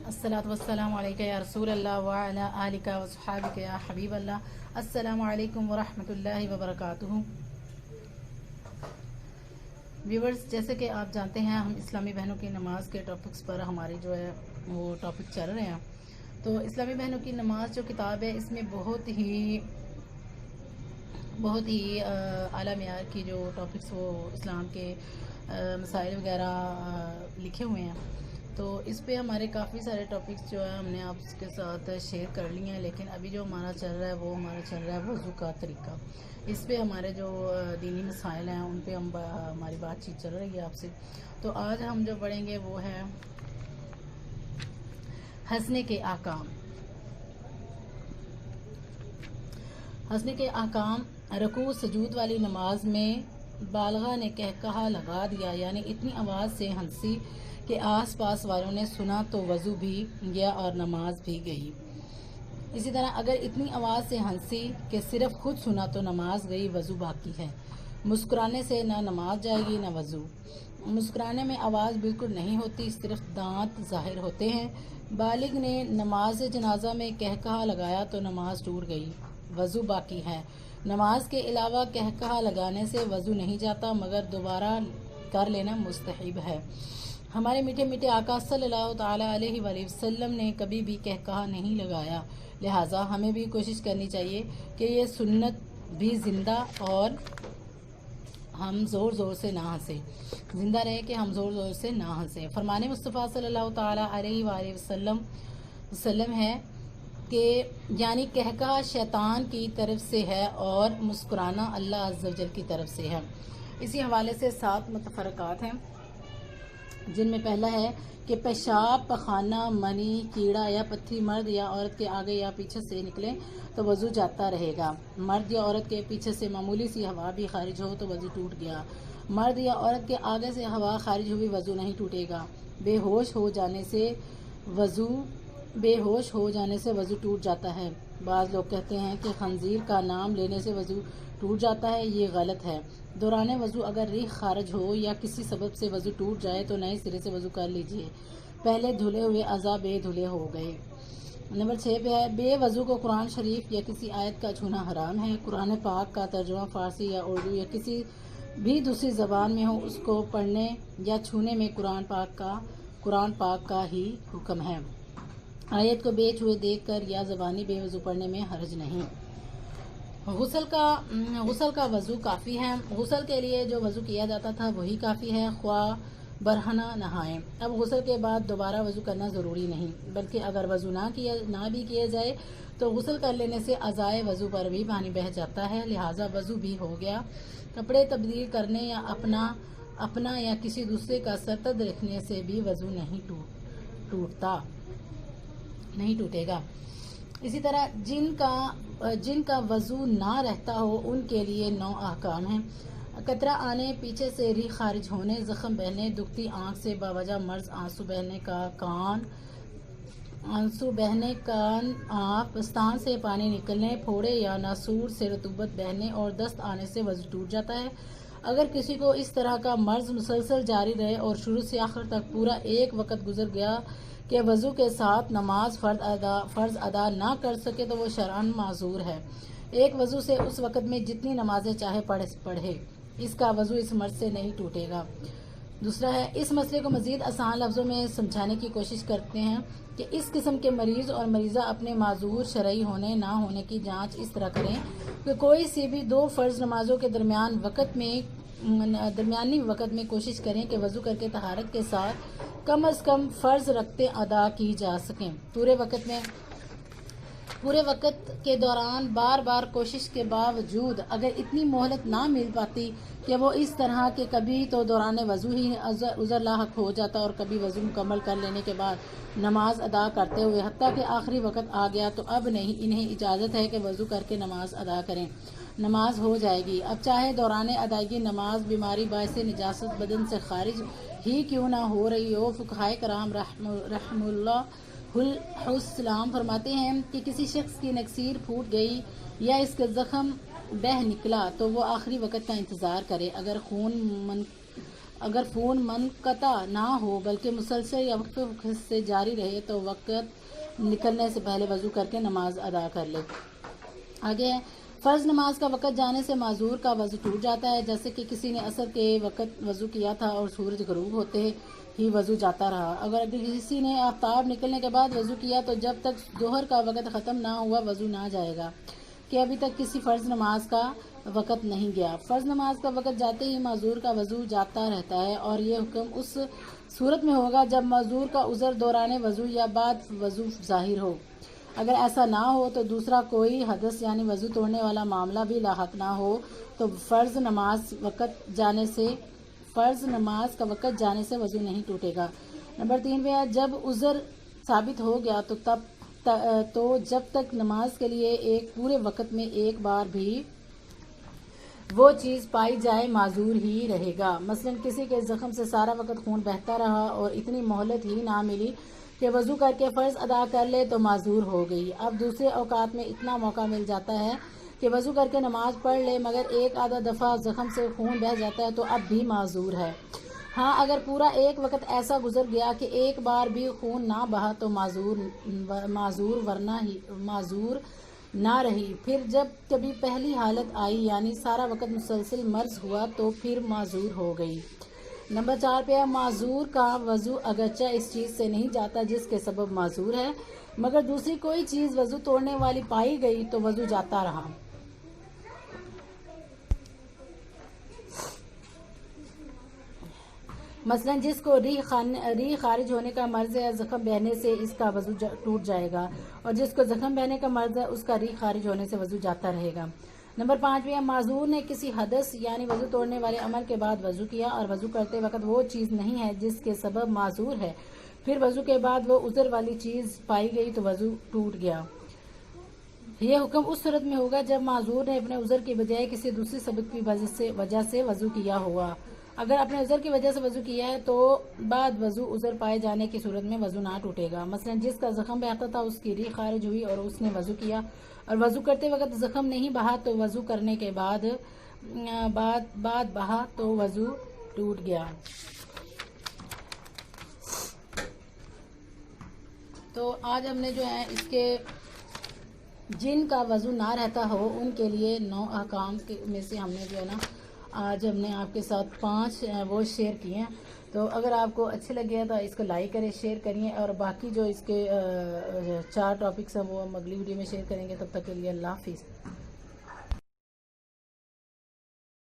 अस्सलातु वस्सलामु अलैका या रसूल अल्लाह व अला आलिका व सहाबिका या हबीब अल्लाह। अस्सलामु अलैकुम व रहमतुल्लाहि व बरकातुहू। व्यूवर्स, जैसे कि आप जानते हैं हम इस्लामी बहनों की नमाज के टॉपिक्स पर हमारे जो है वो टॉपिक चल रहे हैं। तो इस्लामी बहनों की नमाज जो किताब है इसमें बहुत ही आला मेयार की जो टॉपिक्स वो इस्लाम के मसाइल वगैरह लिखे हुए हैं। तो इस पे हमारे काफ़ी सारे टॉपिक्स जो है हमने आपके साथ शेयर कर लिए हैं, लेकिन अभी जो हमारा चल रहा है वो वज़ू का तरीका। इस पे हमारे जो दीनी मसाइल हैं उन पे हमारी बातचीत चल रही है आपसे। तो आज हम जो पढ़ेंगे वो है हंसने के आकाम। हंसने के आकाम। रकू सजूद वाली नमाज में बालगा ने कहकहा लगा दिया, यानी इतनी आवाज़ से हंसी कि आस पास वालों ने सुना तो वज़ू भी गया और नमाज भी गई। इसी तरह अगर इतनी आवाज़ से हंसी कि सिर्फ खुद सुना तो नमाज गई, वज़ू बाकी है। मुस्कुराने से ना नमाज जाएगी ना वज़ू। मुस्कुराने में आवाज़ बिल्कुल नहीं होती, सिर्फ दांत ज़ाहिर होते हैं। बालिग ने नमाज जनाजा में कहकहा लगाया तो नमाज टूट गई, वज़ू बाकी है। नमाज के अलावा कहकहा लगाने से वज़ू नहीं जाता, मगर दोबारा कर लेना मुस्तहब है। हमारे मीठे मीठे आका सल्लल्लाहु ताला अलैहि वसल्लम ने कभी भी कहकहा नहीं लगाया, लिहाजा हमें भी कोशिश करनी चाहिए कि ये सुन्नत भी ज़िंदा और हम ज़ोर ज़ोर से ना हंसें, ज़िंदा रहे कि हम ज़ोर ज़ोर से ना हंसें। फरमाने मुस्तफ़ा सल्लल्लाहु ताला अलैहि वसल्लम है कि यानी कहकहा शैतान की तरफ से है और मुस्कुराना अल्लाह अज़्ज़ व जल की तरफ से है। इसी हवाले से 7 मुतफ़रक़ात हैं, जिनमें पहला है कि पेशाब, पखाना, मनी, कीड़ा या पत्थरी मर्द या औरत के आगे या पीछे से निकले तो वज़ू जाता रहेगा। मर्द या औरत के पीछे से मामूली सी हवा भी खारिज हो तो वज़ू टूट गया। मर्द या औरत के आगे से हवा खारिज हुई, वज़ू नहीं टूटेगा। बेहोश हो जाने से वज़ू टूट जाता है। बाज़ लोग कहते हैं कि खंजीर का नाम लेने से वज़ू टूट जाता है, ये गलत है। दौरान वज़ू अगर रीख खारिज हो या किसी सबब से वज़ू टूट जाए तो नए सिरे से वज़ू कर लीजिए। पहले धुले हुए अज़ा बेधुले हो गए। नंबर 6 पे है बेवज़ू को कुरान शरीफ या किसी आयत का छूना हराम है। कुरान पाक का तर्जुमा फ़ारसी या उर्दू या किसी भी दूसरी ज़बान में हो, उसको पढ़ने या छूने में कुरान पाक का ही हुक्म है। आयत को बेछुए देख कर या ज़बानी बेवज़ू पढ़ने में हर्ज नहीं। गुस्ल का वज़ू काफ़ी है। गुस्ल के लिए जो वज़ू किया जाता था वही काफ़ी है, ख्वाह बरहना नहाएं। अब गुस्ल के बाद दोबारा वज़ू करना ज़रूरी नहीं, बल्कि अगर वज़ू ना भी किया जाए तो गुस्ल कर लेने से अज़ाए वज़ू पर भी पानी बह जाता है, लिहाजा वज़ू भी हो गया। कपड़े तब्दील करने या अपना या किसी दूसरे का सरतद रखने से भी वज़ू नहीं टूटेगा। इसी तरह जिनका वज़ू ना रहता हो उनके लिए 9 अहकाम हैं। कतरा आने, पीछे से रीख खारिज होने, ज़ख्म बहने, दुखती आँख से बावजह मर्ज, आंसू बहने कान, आँख, पस्तान से पानी निकलने, फोड़े या नासूर से रतूबत बहने और दस्त आने से वज़ू टूट जाता है। अगर किसी को इस तरह का मर्ज मुसलसल जारी रहे और शुरू से आखिर तक पूरा एक वक़्त गुजर गया कि वज़ू के साथ नमाज फ़र्ज़ अदा ना कर सके तो वो शरअन माज़ूर है। एक वज़ू से उस वक़्त में जितनी नमाजें चाहे पढ़े, इसका वज़ू इस मर्ज से नहीं टूटेगा। दूसरा है, इस मसले को मज़ीद आसान लफ्ज़ों में समझाने की कोशिश करते हैं कि इस किस्म के मरीज़ और मरीज़ा अपने माज़ूर शरई होने ना होने की जाँच इस तरह करें कि कोई सी भी 2 फ़र्ज़ नमाज़ों के दरमियानी वक़्त में कोशिश करें कि वज़ू करके तहारत के साथ कम अज़ कम फ़र्ज़ रखते अदा की जा सकें। पूरे वक़्त के दौरान बार बार कोशिश के बावजूद अगर इतनी मोहलत ना मिल पाती कि वो इस तरह के कभी तो दौरान वज़ू ही उज़र लाहक हो जाता और कभी वज़ू मुकम्मल कर लेने के बाद नमाज अदा करते हुए हत्ता कि आखिरी वक़्त आ गया, तो अब नहीं इन्हें इजाज़त है कि वज़ू करके नमाज अदा करें, नमाज हो जाएगी। अब चाहे दौरान अदायगी नमाज बीमारी बायस निजासत बदन से खारिज ही क्यों ना हो रही हो, फ़ुक़हाए कराम रहमतुल्लाह फरमाते हैं कि किसी शख्स की नक्सीर फूट गई या इसका ज़ख़म बह निकला तो वो आखिरी वक़्त का इंतज़ार करे। اگر فون منقطع نہ ہو بلکہ مسلسل یا وقفے وقفے سے جاری رہے تو وقت نکلنے سے پہلے وضو کر کے نماز ادا کر لے۔ آگے ہے فرض نماز کا وقت جانے سے معذور کا وضو ٹوٹ جاتا ہے، جیسے کہ کسی نے عصر کے وقت وضو کیا تھا اور سورج غروب ہوتے ہی وضو جاتا رہا۔ اگر کسی نے آفتاب نکلنے کے بعد وضو کیا تو جب تک ظہر کا وقت ختم نہ ہوا وضو نہ جائے گا کہ ابھی تک کسی فرض نماز کا وقت نہیں گیا۔ فرض نماز کا وقت جاتے ہی معذور کا وضو جاتا رہتا ہے، اور یہ حکم اس صورت میں ہوگا جب معذور کا عذر دوران وضو یا بعد وضو ظاہر ہو۔ اگر ایسا نہ ہو تو دوسرا کوئی حدث یعنی وضو توڑنے والا معاملہ بھی لاحق نہ ہو تو فرض نماز کا وقت جانے سے وضو نہیں ٹوٹے گا۔ نمبر 3 پہ ہے جب عذر ثابت ہو گیا تو جب تک نماز کے لیے ایک پورے وقت میں ایک بار بھی وہ چیز پائی جائے معذور ہی رہے گا۔ مثلا کسی کے زخم سے سارا وقت خون بہتا رہا اور اتنی مہلت ہی نہ ملی کہ وضو کر کے فرض ادا کر لے تو معذور ہو گئی۔ اب دوسرے اوقات میں اتنا موقع مل جاتا ہے کہ وضو کر کے نماز پڑھ لے مگر ایک آدھا دفعہ زخم سے خون بہہ جاتا ہے تو اب بھی معذور ہے۔ ہاں اگر پورا ایک وقت ایسا گزر گیا کہ ایک بار بھی خون نہ بہا تو معذور نہ رہی۔ پھر جب کبھی پہلی حالت آئی یعنی سارا وقت مسلسل مرض ہوا تو پھر معذور ہو گئی۔ نمبر 4 پہ ہے معذور کا وضو اگرچہ اس چیز سے نہیں جاتا جس کے سبب معذور ہے مگر دوسری کوئی چیز وضو توڑنے والی پائی گئی تو وضو جاتا رہا۔ مثلا جس کو ریح خارج ہونے کا مرض ہے زخم بہنے سے اس کا وضو ٹوٹ جائے گا، اور جس کو زخم بہنے کا مرض ہے اس کا ریح خارج ہونے سے وضو جاتا رہے گا۔ نمبر 5 میں معذور نے کسی حدث یعنی وضو توڑنے والے عمل کے بعد وضو کیا اور وضو کرتے وقت وہ چیز نہیں ہے جس کے سبب معذور ہے، پھر وضو کے بعد وہ عذر والی چیز پائی گئی تو وضو ٹوٹ گیا۔ یہ حکم اس صورت میں ہوگا جب معذور نے اپنے عذر کی بجائے کسی دوسری سبب کی وجہ سے وضو کیا ہوا۔ اگر اپنے عذر کی وجہ سے وضو کیا ہے تو بعد وضو عذر پائے جانے کی صورت میں وضو نہ ٹوٹے گا۔ مثلا جس کا زخم بہتا تھا اس کی ریح خارج ہوئی اور اس نے وضو کیا اور وضو کرتے وقت زخم نہیں بہا تو وضو کرنے کے بعد بہا تو وضو ٹوٹ گیا۔ تو آج ہم نے جو ہے اس کے جن کا وضو نہ رہتا ہو ان کے لیے 9 احکام میں سے ہم نے جو ہے نا آج ہم نے آپ کے ساتھ 5 وہ شیئر کیے ہیں۔ تو اگر آپ کو اچھے لگے تو اس کو لائک کریں، شیئر کریے، اور باقی جو اس کے 4 ٹاپکس ہیں وہ ہم اگلی ویڈیو میں شیئر کریں گے۔ تب تک کے لیے اللہ حافظ۔